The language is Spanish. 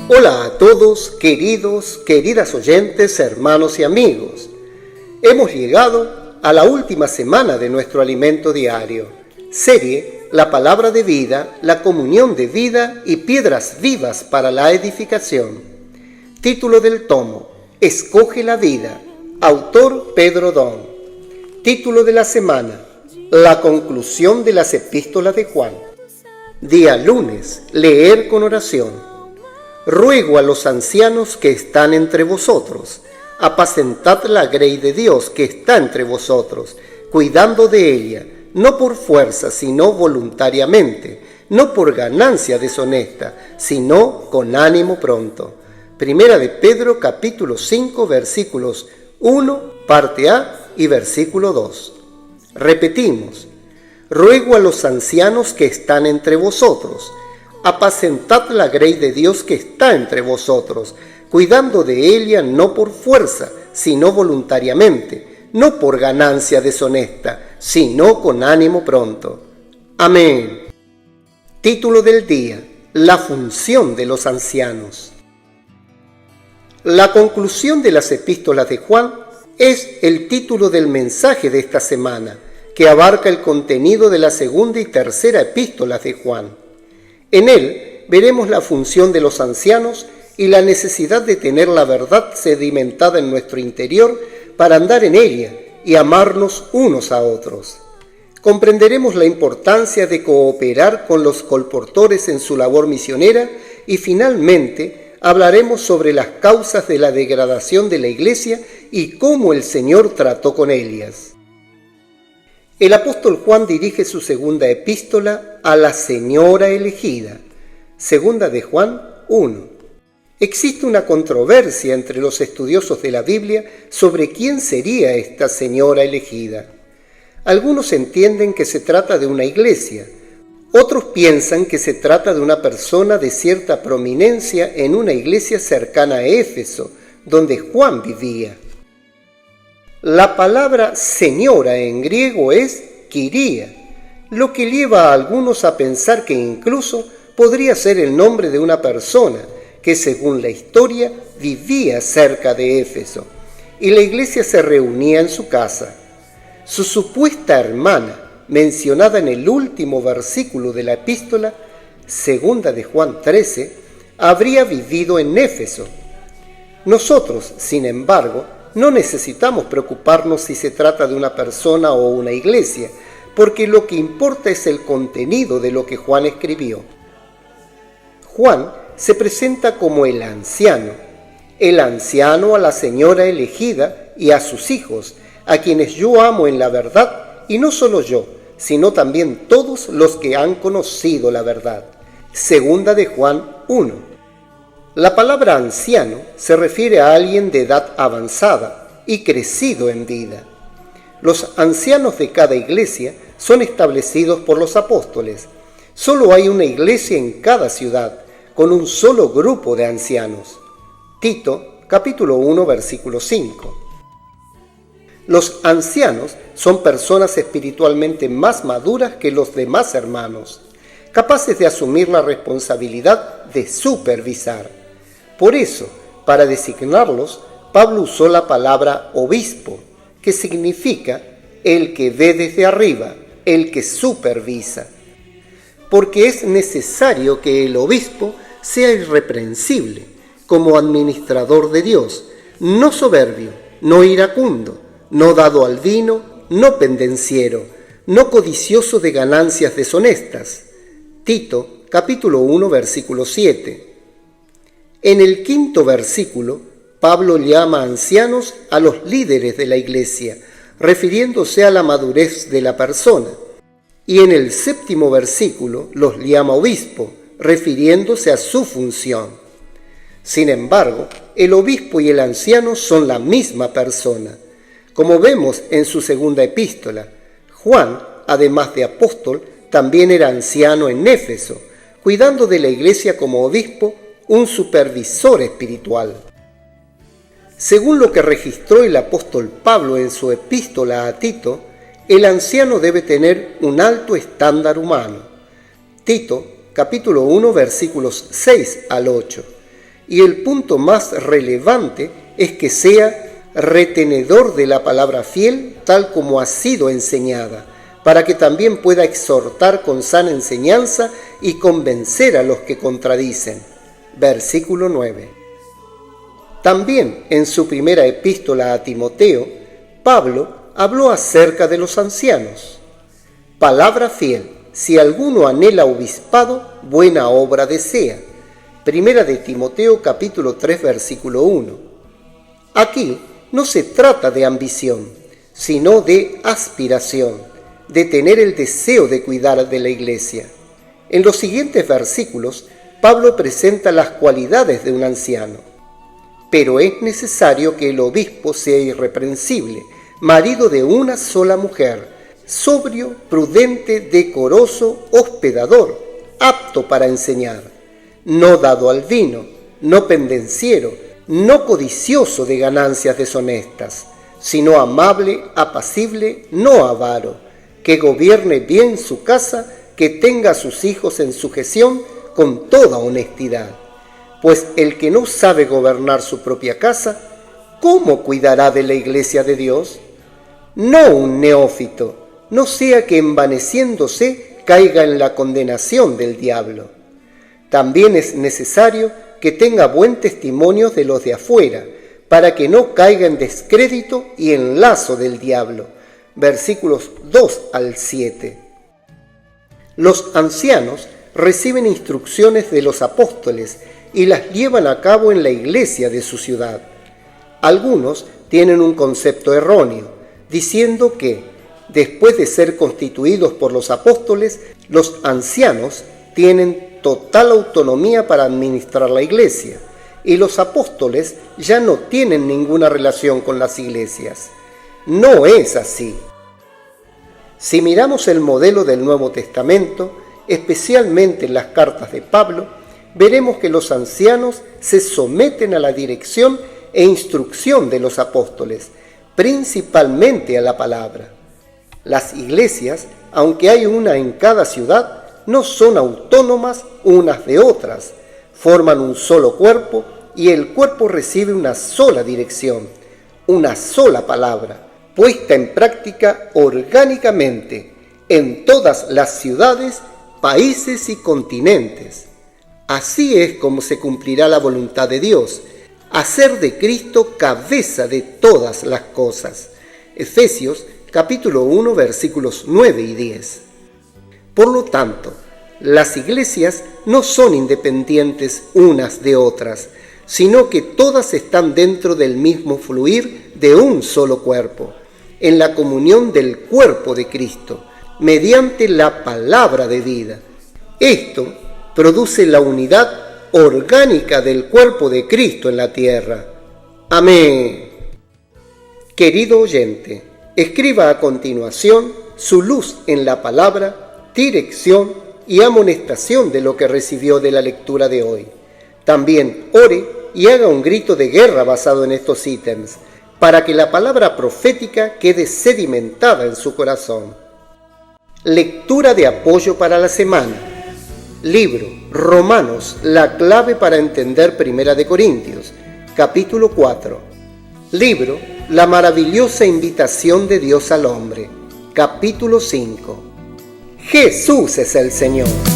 Hola a todos, queridas oyentes, hermanos y amigos. Hemos llegado a la última semana de nuestro alimento diario, serie La Palabra de Vida, la Comunión de Vida y Piedras Vivas para la Edificación. Título del tomo: Escoge la vida. Autor Pedro Don. Título de la semana: La conclusión de las epístolas de Juan. Día lunes: leer con oración. Ruego a los ancianos que están entre vosotros, apacentad la grey de Dios que está entre vosotros, cuidando de ella, no por fuerza, sino voluntariamente, no por ganancia deshonesta, sino con ánimo pronto. Primera de Pedro, capítulo 5, versículos 1, parte A y versículo 2. Repetimos: ruego a los ancianos que están entre vosotros, apacentad la grey de Dios que está entre vosotros, cuidando de ella no por fuerza, sino voluntariamente, no por ganancia deshonesta, sino con ánimo pronto. Amén. Título del día: La función de los ancianos. La conclusión de las epístolas de Juan es el título del mensaje de esta semana, que abarca el contenido de la segunda y tercera epístolas de Juan. En él veremos la función de los ancianos y la necesidad de tener la verdad sedimentada en nuestro interior para andar en ella y amarnos unos a otros. Comprenderemos la importancia de cooperar con los colportores en su labor misionera y finalmente hablaremos sobre las causas de la degradación de la Iglesia y cómo el Señor trató con ellas. El apóstol Juan dirige su segunda epístola a la señora elegida. Segunda de Juan 1. Existe una controversia entre los estudiosos de la Biblia sobre quién sería esta señora elegida. Algunos entienden que se trata de una iglesia, otros piensan que se trata de una persona de cierta prominencia en una iglesia cercana a Éfeso, donde Juan vivía. La palabra señora en griego es Kyria, lo que lleva a algunos a pensar que incluso podría ser el nombre de una persona que, según la historia, vivía cerca de Éfeso, y la iglesia se reunía en su casa. Su supuesta hermana, mencionada en el último versículo de la epístola, segunda de Juan 13, habría vivido en Éfeso. Nosotros, sin embargo, no necesitamos preocuparnos si se trata de una persona o una iglesia, porque lo que importa es el contenido de lo que Juan escribió. Juan se presenta como el anciano a la señora elegida y a sus hijos, a quienes yo amo en la verdad, y no solo yo, sino también todos los que han conocido la verdad. Segunda de Juan 1. La palabra anciano se refiere a alguien de edad avanzada y crecido en vida. Los ancianos de cada iglesia son establecidos por los apóstoles. Solo hay una iglesia en cada ciudad, con un solo grupo de ancianos. Tito, capítulo 1, versículo 5. Los ancianos son personas espiritualmente más maduras que los demás hermanos, capaces de asumir la responsabilidad de supervisar. Por eso, para designarlos, Pablo usó la palabra obispo, que significa el que ve desde arriba, el que supervisa. Porque es necesario que el obispo sea irreprensible, como administrador de Dios, no soberbio, no iracundo, no dado al vino, no pendenciero, no codicioso de ganancias deshonestas. Tito, capítulo 1, versículo 7. En el quinto versículo, Pablo llama ancianos a los líderes de la iglesia, refiriéndose a la madurez de la persona. Y en el séptimo versículo los llama obispo, refiriéndose a su función. Sin embargo, el obispo y el anciano son la misma persona. Como vemos en su segunda epístola, Juan, además de apóstol, también era anciano en Éfeso, cuidando de la iglesia como obispo, un supervisor espiritual. Según lo que registró el apóstol Pablo en su epístola a Tito, el anciano debe tener un alto estándar humano. Tito, capítulo 1, versículos 6 al 8. y el punto más relevante es que sea retenedor de la palabra fiel tal como ha sido enseñada, para que también pueda exhortar con sana enseñanza y convencer a los que contradicen. Versículo 9. También en su primera epístola a Timoteo, Pablo habló acerca de los ancianos. Palabra fiel, si alguno anhela obispado, buena obra desea. Primera de Timoteo capítulo 3 versículo 1. Aquí no se trata de ambición, sino de aspiración, de tener el deseo de cuidar de la iglesia. En los siguientes versículos, Pablo presenta las cualidades de un anciano. Pero es necesario que el obispo sea irreprensible, marido de una sola mujer, sobrio, prudente, decoroso, hospedador, apto para enseñar, no dado al vino, no pendenciero, no codicioso de ganancias deshonestas, sino amable, apacible, no avaro, que gobierne bien su casa, que tenga a sus hijos en sujeción con toda honestidad. Pues el que no sabe gobernar su propia casa, ¿cómo cuidará de la iglesia de Dios? No un neófito, no sea que envaneciéndose caiga en la condenación del diablo. También es necesario que tenga buen testimonio de los de afuera, para que no caiga en descrédito y en lazo del diablo. Versículos 2 al 7. Los ancianos reciben instrucciones de los apóstoles y las llevan a cabo en la iglesia de su ciudad. Algunos tienen un concepto erróneo, diciendo que, después de ser constituidos por los apóstoles, los ancianos tienen total autonomía para administrar la iglesia, y los apóstoles ya no tienen ninguna relación con las iglesias. No es así. Si miramos el modelo del Nuevo Testamento, especialmente en las cartas de Pablo, veremos que los ancianos se someten a la dirección e instrucción de los apóstoles, principalmente a la palabra. Las iglesias, aunque hay una en cada ciudad, no son autónomas unas de otras, forman un solo cuerpo y el cuerpo recibe una sola dirección, una sola palabra, puesta en práctica orgánicamente en todas las ciudades, países y continentes. Así es como se cumplirá la voluntad de Dios, hacer de Cristo cabeza de todas las cosas. Efesios capítulo 1 versículos 9 y 10. Por lo tanto, las iglesias no son independientes unas de otras, sino que todas están dentro del mismo fluir de un solo cuerpo, en la comunión del cuerpo de Cristo, mediante la palabra de vida. Esto produce la unidad orgánica del cuerpo de Cristo en la tierra. Amén. Querido oyente, escriba a continuación su luz en la palabra, dirección y amonestación de lo que recibió de la lectura de hoy. También ore y haga un grito de guerra basado en estos ítems, para que la palabra profética quede sedimentada en su corazón. Lectura de apoyo para la semana. Libro Romanos, la clave para entender 1 Corintios, capítulo 4. Libro La maravillosa invitación de Dios al hombre, capítulo 5. Jesús es el Señor.